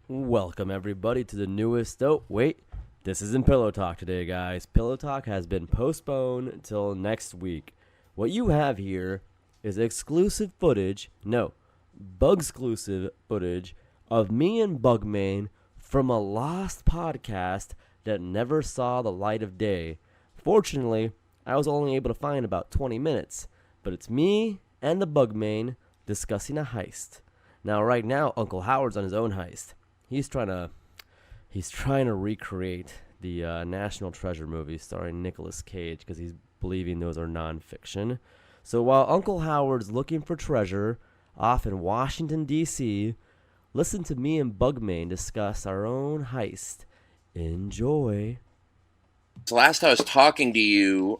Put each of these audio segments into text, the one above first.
Welcome everybody to the newest. Oh, wait. This isn't Pillow Talk today, guys. Pillow Talk has been postponed until next week. What you have here is exclusive footage, no, bug-exclusive footage of me and Bugmane from a lost podcast that never saw the light of day. Fortunately, I was only able to find about 20 minutes, but it's me and the Bugmane discussing a heist. Now, right now, Uncle Howard's on his own heist. He's trying to recreate the National Treasure movie starring Nicolas Cage because he's believing those are nonfiction. So while Uncle Howard's looking for treasure off in Washington, D.C., listen to me and Bugmane discuss our own heist. Enjoy. So last I was talking to you,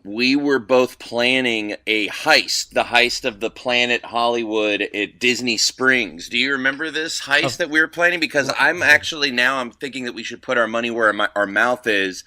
we were both planning a heist, the heist of the Planet Hollywood at Disney Springs. Do you remember this heist that we were planning? Because I'm thinking that we should put our money where our mouth is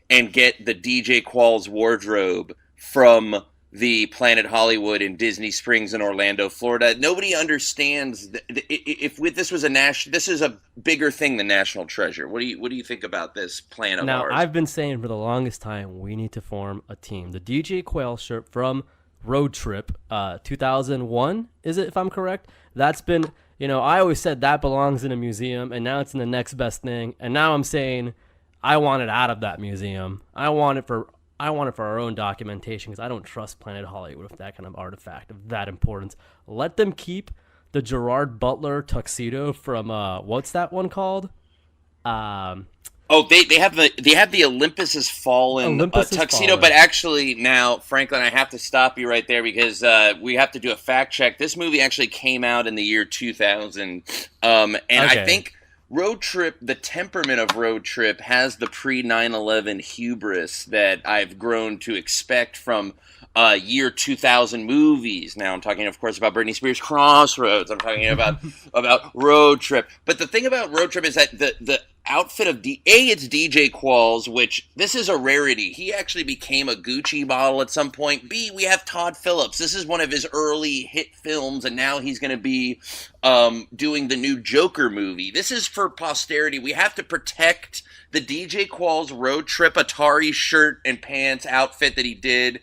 and get the DJ Qualls wardrobe from the Planet Hollywood in Disney Springs in Orlando, Florida. Nobody understands if this was this is a bigger thing than National Treasure. What do you think about this plan of ours? Now, I've been saying for the longest time we need to form a team. The DJ Qualls shirt from Road Trip 2001, is it, if I'm correct? That's been, I always said that belongs in a museum, and now it's in the next best thing. And now I'm saying I want it out of that museum. I want it for our own documentation because I don't trust Planet Hollywood with that kind of artifact of that importance. Let them keep the Gerard Butler tuxedo from what's that one called? They have the Olympus Has Fallen tuxedo, but actually now, Franklin, I have to stop you right there because we have to do a fact check. This movie actually came out in the year 2000, and okay. I think Road Trip, the temperament of Road Trip has the pre-9/11 hubris that I've grown to expect from year 2000 movies. Now I'm talking, of course, about Britney Spears' Crossroads. I'm talking about Road Trip. But the thing about Road Trip is that the outfit of it's DJ Qualls, which this is a rarity. He actually became a Gucci model at some point. B, we have Todd Phillips. This is one of his early hit films, and now he's going to be doing the new Joker movie. This is for posterity. We have to protect the DJ Qualls Road Trip Atari shirt and pants outfit that he did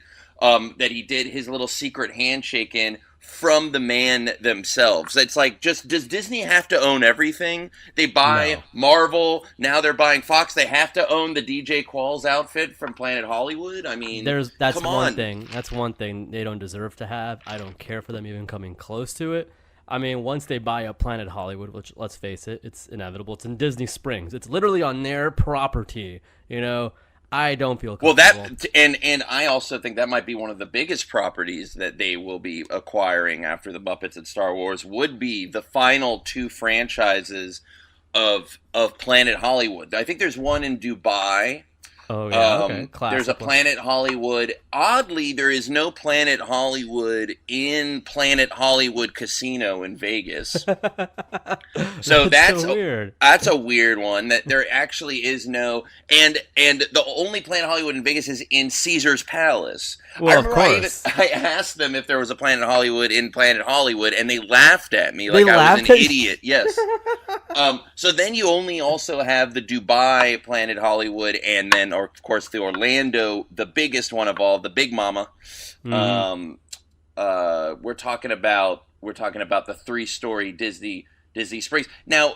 his little secret handshake in from the man themselves. It's like, does Disney have to own everything? They buy Marvel, now they're buying Fox. They have to own the DJ Qualls outfit from Planet Hollywood? I mean, that's one thing. That's one thing they don't deserve to have. I don't care for them even coming close to it. I mean, once they buy up Planet Hollywood, which, let's face it, it's inevitable. It's in Disney Springs. It's literally on their property, I don't feel comfortable. Well, and I also think that might be one of the biggest properties that they will be acquiring after the Muppets and Star Wars would be the final two franchises of Planet Hollywood. I think there's one in Dubai. Oh, yeah, okay. Classic. There's a Planet Hollywood. Oddly, there is no Planet Hollywood in Planet Hollywood Casino in Vegas. So that's so weird. That's a weird one. That there actually is no, and the only Planet Hollywood in Vegas is in Caesar's Palace. Well, of course. I asked them if there was a Planet Hollywood in Planet Hollywood, and they laughed at me like I was an idiot. Yes. So then you only also have the Dubai Planet Hollywood, and then, of course, the Orlando, the biggest one of all, the Big Mama. Mm-hmm. We're talking about the 3-story Disney Springs. Now,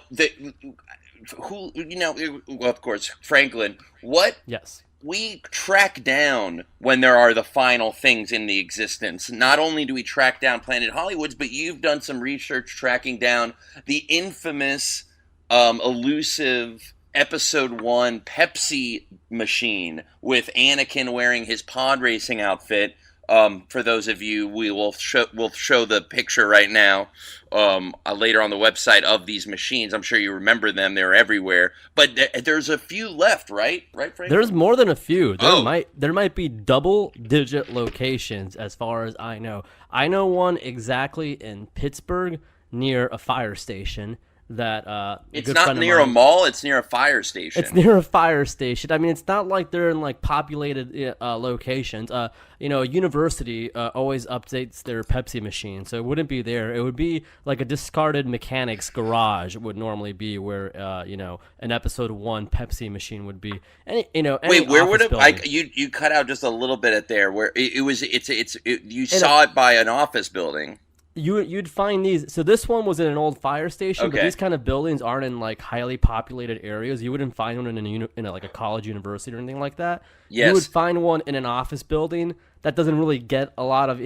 of course, Franklin. What? Yes. We track down when there are the final things in the existence. Not only do we track down Planet Hollywoods, but you've done some research tracking down the infamous, elusive Episode 1 Pepsi machine with Anakin wearing his pod racing outfit. For those of you, we'll show the picture right now later on the website of these machines. I'm sure you remember them; they're everywhere. But there's a few left, right? Right, Frank? There's more than a few. There might be double-digit locations, as far as I know. I know one exactly in Pittsburgh near a fire station. that it's not near a mall, it's near a fire station. It's near a fire station. I mean, it's not like they're in like populated locations. A university always updates their Pepsi machine, so it wouldn't be there. It would be like a discarded mechanic's garage. It would normally be where an episode 1 Pepsi machine would be. Wait, where would it? You cut out just a little bit at there where you saw it by an office building. You'd find these. So this one was in an old fire station, but these kind of buildings aren't in like highly populated areas. You wouldn't find one in like a college, university, or anything like that. Yes. You would find one in an office building that doesn't really get a lot of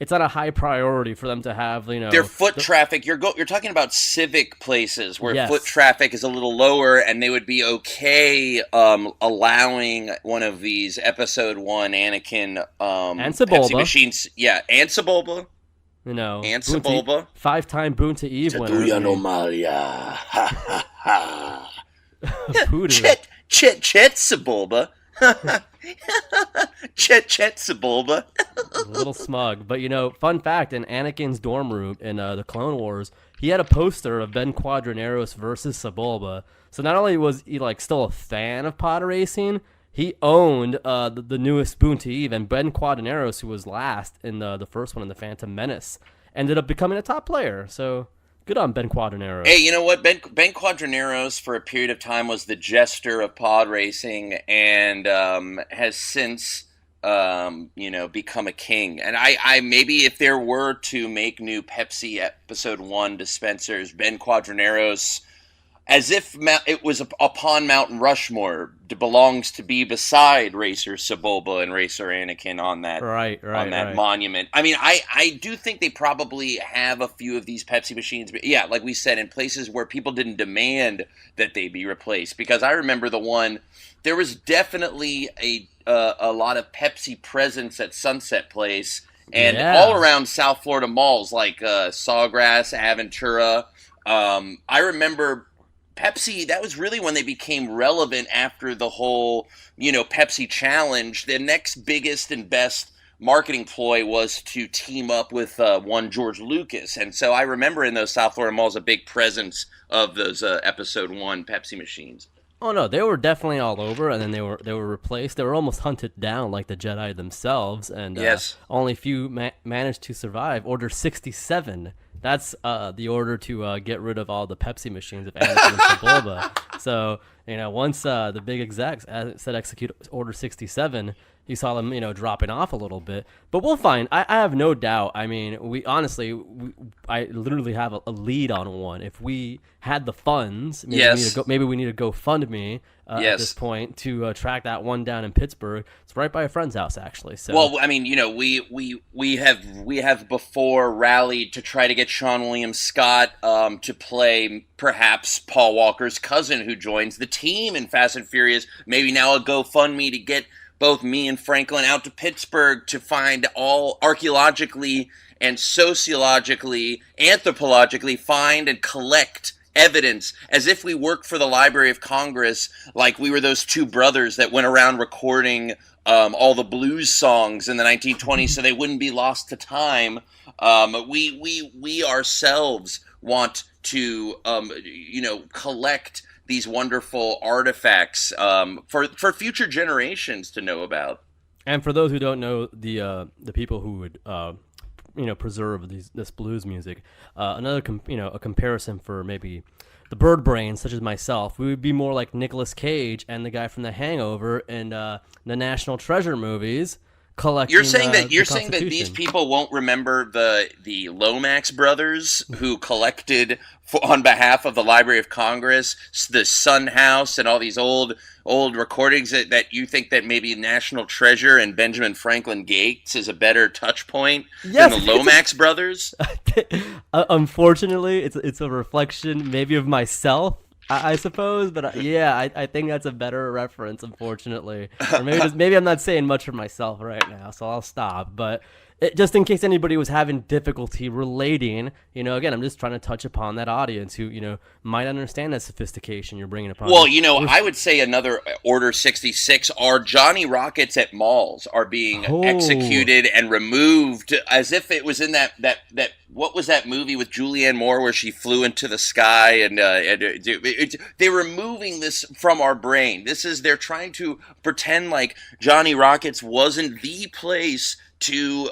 It's not a high priority for them to have their foot traffic. You're talking about civic places where foot traffic is a little lower, and they would be okay allowing one of these episode 1 Anakin and Sebulba Pepsi machines. Yeah, and Sebulba. And Sebulba. 5-time Boonta Eve winner. Chet Sebulba. Chet Sebulba. A little smug. But, fun fact, in Anakin's dorm room in the Clone Wars, he had a poster of Ben Quadraneros versus Sebulba. So not only was he still a fan of pod racing, he owned the newest Boonta Eve, and Ben Quadraneros, who was last in the first one in the Phantom Menace, ended up becoming a top player. So good on Ben Quadraneros. Hey, you know what? Ben Quadraneros for a period of time was the jester of pod racing, and has since become a king. And I maybe if there were to make new Pepsi episode 1 dispensers, Ben Quadraneros, as if it was upon Mount Rushmore, belongs to be beside Racer Sebulba and Racer Anakin on that monument. I mean, I do think they probably have a few of these Pepsi machines, but yeah, like we said, in places where people didn't demand that they be replaced. Because I remember there was definitely a lot of Pepsi presence at Sunset Place and all around South Florida malls like Sawgrass, Aventura. I remember Pepsi, that was really when they became relevant after the whole, Pepsi challenge. The next biggest and best marketing ploy was to team up with one George Lucas. And so I remember in those South Florida malls a big presence of those episode 1 Pepsi machines. Oh no, they were definitely all over, and then they were replaced. They were almost hunted down like the Jedi themselves, and only few managed to survive. Order 67. That's the order to get rid of all the Pepsi machines of Anakin and Sebulba. So, once the big execs said execute Order 67, you saw them, dropping off a little bit. But we'll find. I have no doubt. I mean, I literally have a lead on one. If we had the funds, maybe we need to GoFundMe at this point to track that one down in Pittsburgh. It's right by a friend's house, actually. So. Well, I mean, we have before rallied to try to get Sean William Scott to play perhaps Paul Walker's cousin who joins the team in Fast and Furious. Maybe now a GoFundMe to get both me and Franklin out to Pittsburgh to find all archaeologically and sociologically, anthropologically find and collect evidence as if we worked for the Library of Congress, like we were those two brothers that went around recording all the blues songs in the 1920s so they wouldn't be lost to time. We ourselves want to, collect these wonderful artifacts for future generations to know about. And for those who don't know, the people who would preserve this blues music, another a comparison for maybe the bird brains such as myself, we would be more like Nicolas Cage and the guy from The Hangover and the National Treasure movies. You're saying that these people won't remember the Lomax brothers who collected on behalf of the Library of Congress the Sun House and all these old recordings that you think that maybe National Treasure and Benjamin Franklin Gates is a better touch point than the Lomax brothers? Unfortunately, it's a reflection maybe of myself, I suppose, but I think that's a better reference, unfortunately. Or maybe I'm not saying much for myself right now, so I'll stop. But just in case anybody was having difficulty relating, again, I'm just trying to touch upon that audience who, might understand that sophistication you're bringing upon. Well, I would say another Order 66 are Johnny Rockets at malls are being executed and removed as if it was in that what was that movie with Julianne Moore where she flew into the sky and they're removing this from our brain. They're trying to pretend like Johnny Rockets wasn't the place to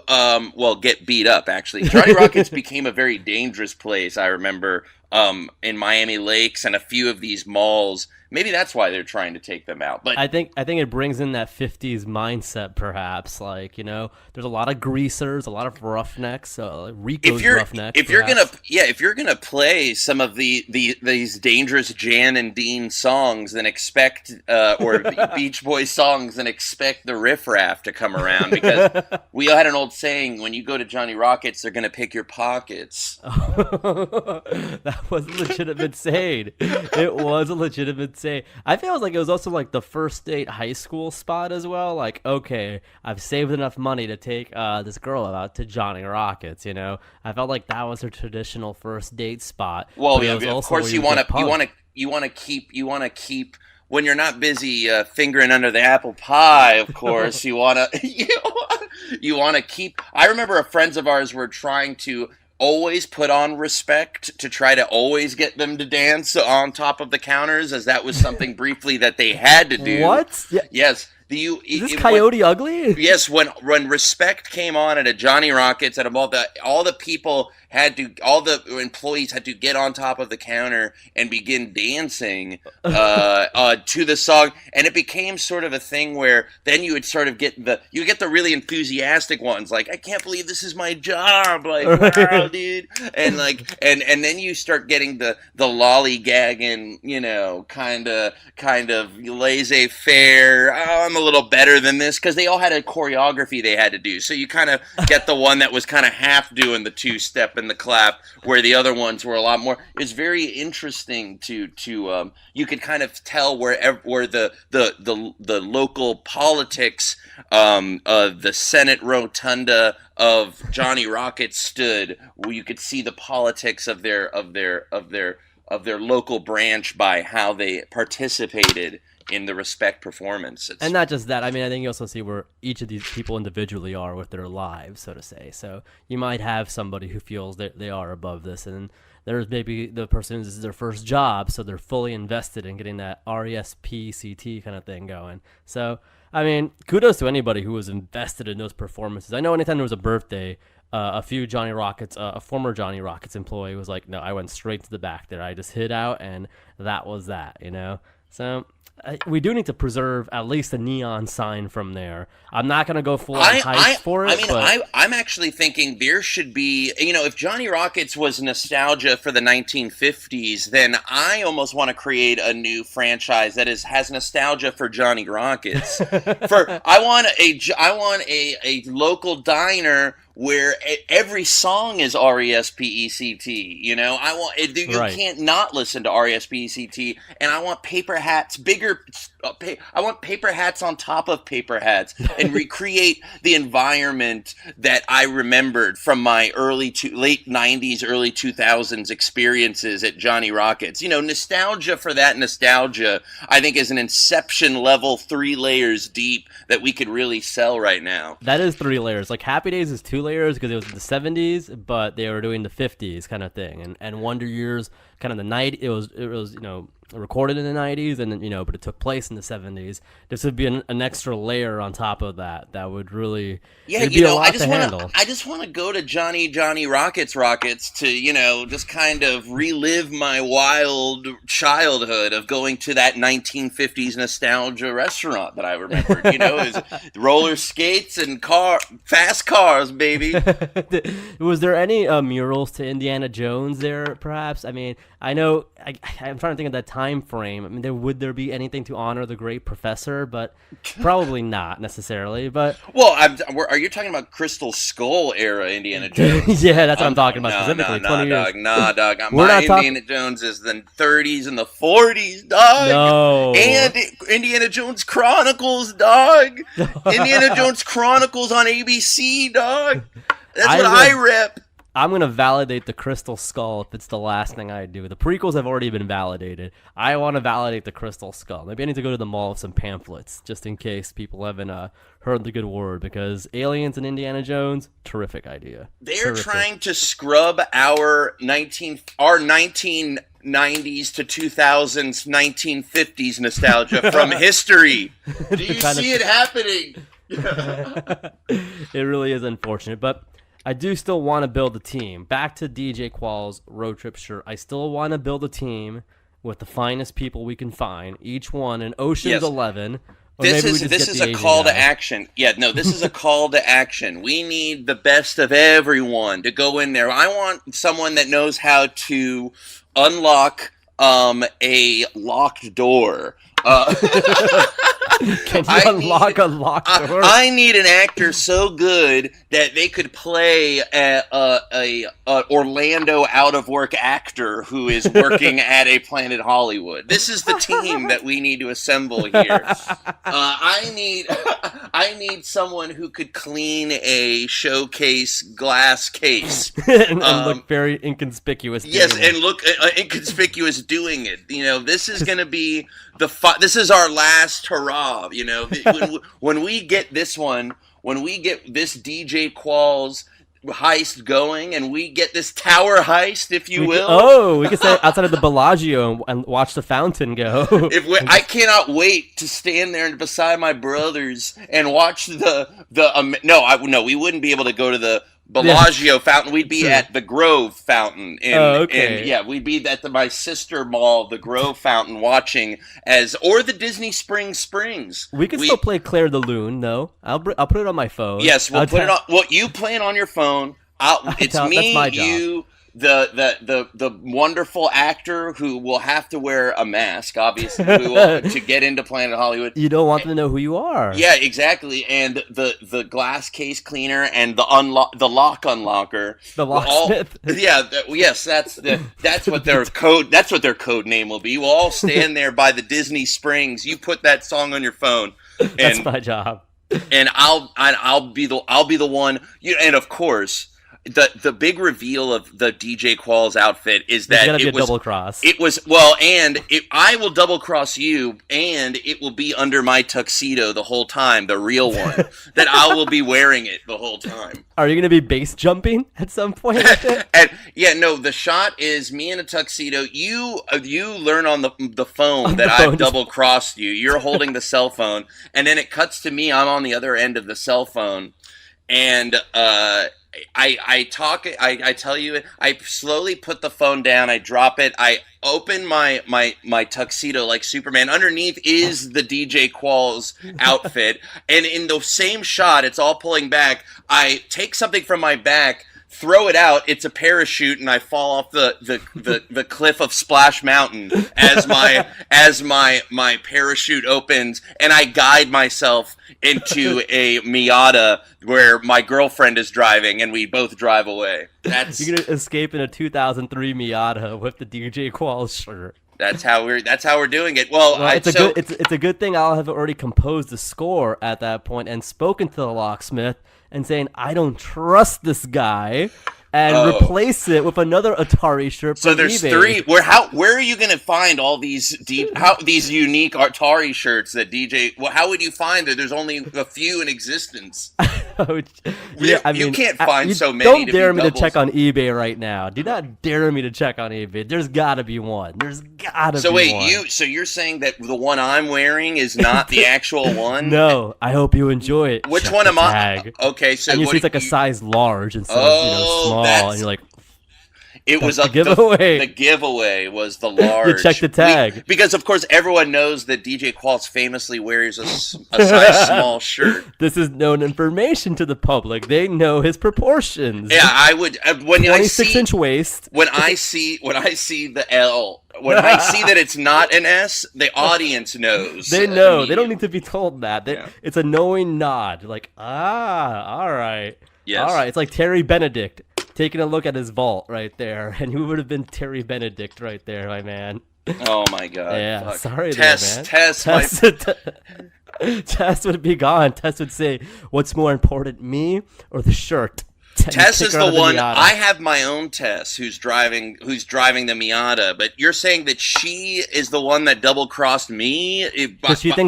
get beat up. Actually, Johnny Rockets became a very dangerous place. I remember in Miami Lakes and a few of these malls. Maybe that's why they're trying to take them out. But I think it brings in that 50s mindset, perhaps. Like, you know, there's a lot of greasers, a lot of roughnecks, Rico's roughnecks. If you're gonna play some of these dangerous Jan and Dean songs, then expect or Beach Boys songs, then expect the riffraff to come around, because we had an old saying: when you go to Johnny Rockets, they're gonna pick your pockets. That was a legitimate saying. It was a legitimate saying. I feel like it was also like the first date high school spot as well. Like, okay, I've saved enough money to take this girl out to Johnny Rockets. You know, I felt like that was her traditional first date spot. Well, yeah, of course you want to keep when you're not busy fingering under the apple pie. Of course, you want to keep. I remember friends of ours were trying to always put on Respect to try to always get them to dance on top of the counters, as that was something briefly that they had to do. What? Yeah. Yes. Is this Coyote Ugly? Yes, when Respect came on at a Johnny Rockets at a mall, all the employees had to get on top of the counter and begin dancing to the song, and it became sort of a thing where then you would sort of get the really enthusiastic ones, like, I can't believe this is my job, like, wow, dude, and like and then you start getting the lollygagging, you know, kind of laissez-faire. Oh, I'm a little better than this, because they all had a choreography they had to do. So you kind of get the one that was kind of half doing the two-step and the clap, where the other ones were a lot more. It's very interesting to you could kind of tell where the local politics, the Senate rotunda of Johnny Rockets stood, where you could see the politics of their local branch by how they participated in the Respect performance. And not just that, I mean, I think you also see where each of these people individually are with their lives, so to say. So you might have somebody who feels that they are above this, and there's maybe the person this is their first job, so they're fully invested in getting that RESPCT kind of thing going. So, I mean, kudos to anybody who was invested in those performances. I know anytime there was a birthday, a former Johnny Rockets employee was like, no, I went straight to the back there. I just hid out, and that was that, you know? So we do need to preserve at least a neon sign from there. I'm not going to go full on heist for it. I mean, I'm actually thinking there should be, you know, if Johnny Rockets was nostalgia for the 1950s, then I almost want to create a new franchise that has nostalgia for Johnny Rockets. I want a local diner where every song is RESPECT, you know? You can't not listen to RESPECT, and I want paper hats, I want paper hats on top of paper hats, and recreate the environment that I remembered from my late 90s, early 2000s experiences at Johnny Rockets. You know, nostalgia for that nostalgia, I think, is an Inception level 3 layers deep that we could really sell right now. That is 3 layers. Like, Happy Days is 2 layers because it was in the 70s, but they were doing the 50s kind of thing. And Wonder Years, kind of the 90s, it was, you know, recorded in the 90s, and, you know, but it took place in the 70s. This would be an extra layer on top of that would really be a lot to handle. I just want to go to Johnny Rockets to, you know, just kind of relive my wild childhood of going to that 1950s nostalgia restaurant that I remembered. You know, it was roller skates and fast cars, baby. Was there any murals to Indiana Jones there, perhaps? I mean, I know I'm trying to think of that time frame. I mean, would there be anything to honor the great professor? But probably not necessarily. But are you talking about Crystal Skull era Indiana Jones? Yeah, that's what I'm talking about specifically. 20 years. Dog. Indiana Jones is the 30s and the 40s, dog. No. And Indiana Jones Chronicles, dog. Indiana Jones Chronicles on ABC, dog. That's what I rep. I'm going to validate the Crystal Skull if it's the last thing I do. The prequels have already been validated. I want to validate the Crystal Skull. Maybe I need to go to the mall with some pamphlets, just in case people haven't heard the good word, because Aliens and Indiana Jones, terrific idea. They're trying to scrub our 1990s to 2000s, 1950s nostalgia from history. Do you see it happening? It really is unfortunate, but I do still want to build a team. Back to DJ Qualls' road trip shirt. I still want to build a team with the finest people we can find, each one in Ocean's 11. This is a call to action. Yeah, no, this is a call to action. We need the best of everyone to go in there. I want someone that knows how to unlock a locked door. Can you unlock a locked door? I need an actor so good that they could play a Orlando out of work actor who is working at a Planet Hollywood. This is the team that we need to assemble here. I need someone who could clean a showcase glass case and look very inconspicuous. Yes, and look inconspicuous doing it. You know, this is going to be this is our last hurrah. You know, when we get this one, when we get this DJ Qualls heist going, and we get this tower heist, if you will. We can stay outside of the Bellagio and watch the fountain go. I cannot wait to stand there beside my brothers and watch No, we wouldn't be able to go to the Bellagio fountain. We'd be at the Grove fountain. And we'd be at my sister mall, the Grove fountain, watching or the Disney Springs. We can still play Claire the Loon, though. I'll put it on my phone. Yes, we'll put it on. Well, you play it on your phone. It's me, that's my job. You, the wonderful actor who will have to wear a mask, obviously, to get into Planet Hollywood. You don't want them to know who you are. Yeah, exactly. And the glass case cleaner and the lock unlocker. The locksmith. That's what their code. That's what their code name will be. We'll all stand there by the Disney Springs. You put that song on your phone. That's my job. And I'll be the one. And of course, the big reveal of the DJ Qualls outfit is that it was a double cross. I will double cross you, and it will be under my tuxedo the whole time, the real one, that I will be wearing it the whole time. Are you going to be base jumping at some point? The shot is me in a tuxedo. You learn on the phone that I've double crossed you. You're holding the cell phone, and then it cuts to me. I'm on the other end of the cell phone, and I tell you, I slowly put the phone down, I drop it, I open my tuxedo like Superman. Underneath is the DJ Qualls outfit, and in the same shot, it's all pulling back, I take something from my back, throw it out, it's a parachute, and I fall off the cliff of Splash Mountain as my parachute opens, and I guide myself into a Miata where my girlfriend is driving, and we both drive away. You're gonna escape in a 2003 Miata with the DJ Qualls shirt. That's how we're doing it. Well, it's a good thing I'll have already composed the score at that point and spoken to the locksmith and saying I don't trust this guy, and replace it with another Atari shirt. So there's eBay. 3. Where are you going to find all these these unique Atari shirts that DJ? Well, how would you find that? There's only a few in existence. You can't find so many. Don't dare me to check on eBay right now. Do not dare me to check on eBay. There's got to be one. There's got to be one. So you're saying that the one I'm wearing is not the actual one? No. I hope you enjoy it. Which one am I? Okay, so and you see it's like a size large instead of small, and you're like. It was a giveaway. The giveaway was the large. You check the tag. Because, of course, everyone knows that DJ Qualls famously wears a size small shirt. This is known information to the public. They know his proportions. Yeah, I would. 26-inch waist. When I see the L, when I see that it's not an S, the audience knows. They know. They don't need to be told that. It's a knowing nod. Like, all right. Yes. All right. It's like Terry Benedict taking a look at his vault right there, and who would have been Terry Benedict right there, my man? Oh my God! Yeah, fuck. Sorry, Tess, Tess would be gone. Tess would say, "What's more important, me or the shirt?" Tess is the one. I have my own Tess who's driving the Miata, but you're saying that she is the one that double crossed me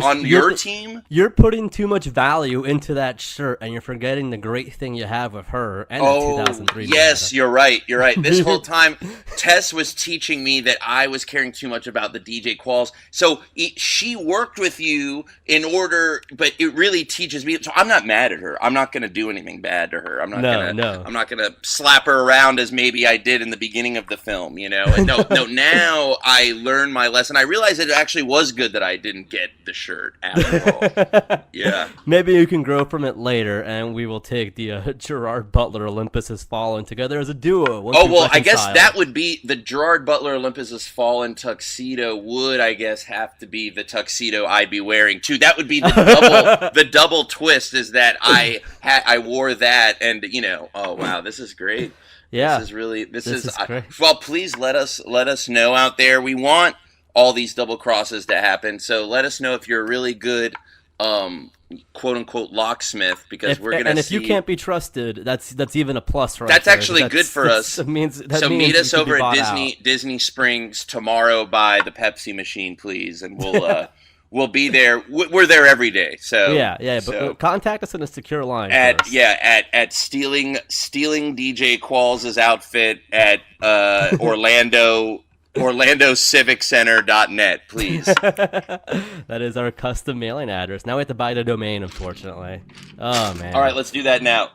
on your team? You're putting too much value into that shirt, and you're forgetting the great thing you have with her and the 2003 yes, Miata. You're right. This whole time, Tess was teaching me that I was caring too much about the DJ Qualls. So she worked with you but it really teaches me. So I'm not mad at her. I'm not going to do anything bad to her. I'm not gonna slap her around as maybe I did in the beginning of the film, you know. And no. Now I learned my lesson. I realized it actually was good that I didn't get the shirt after all. Yeah. Maybe you can grow from it later, and we will take the Gerard Butler Olympus Has Fallen together as a duo. I guess that would be the Gerard Butler Olympus Has Fallen tuxedo. Would I guess have to be the tuxedo I'd be wearing too? That would be the double. The double twist is that I wore that, and you know. Oh wow, this is great. Yeah, this is great. Well, please let us know out there. We want all these double crosses to happen. So let us know if you're a really good quote unquote locksmith, because we're gonna. And if you can't be trusted, that's even a plus for us. That's actually good for us. Means meet us over at Disney Springs tomorrow by the Pepsi machine, please, and we'll. We'll be there. We're there every day. So but contact us in a secure line. At stealing DJ Qualls' outfit at OrlandoCivicCenter.net, please. That is our custom mailing address. Now we have to buy the domain, unfortunately. Oh man. All right, let's do that now.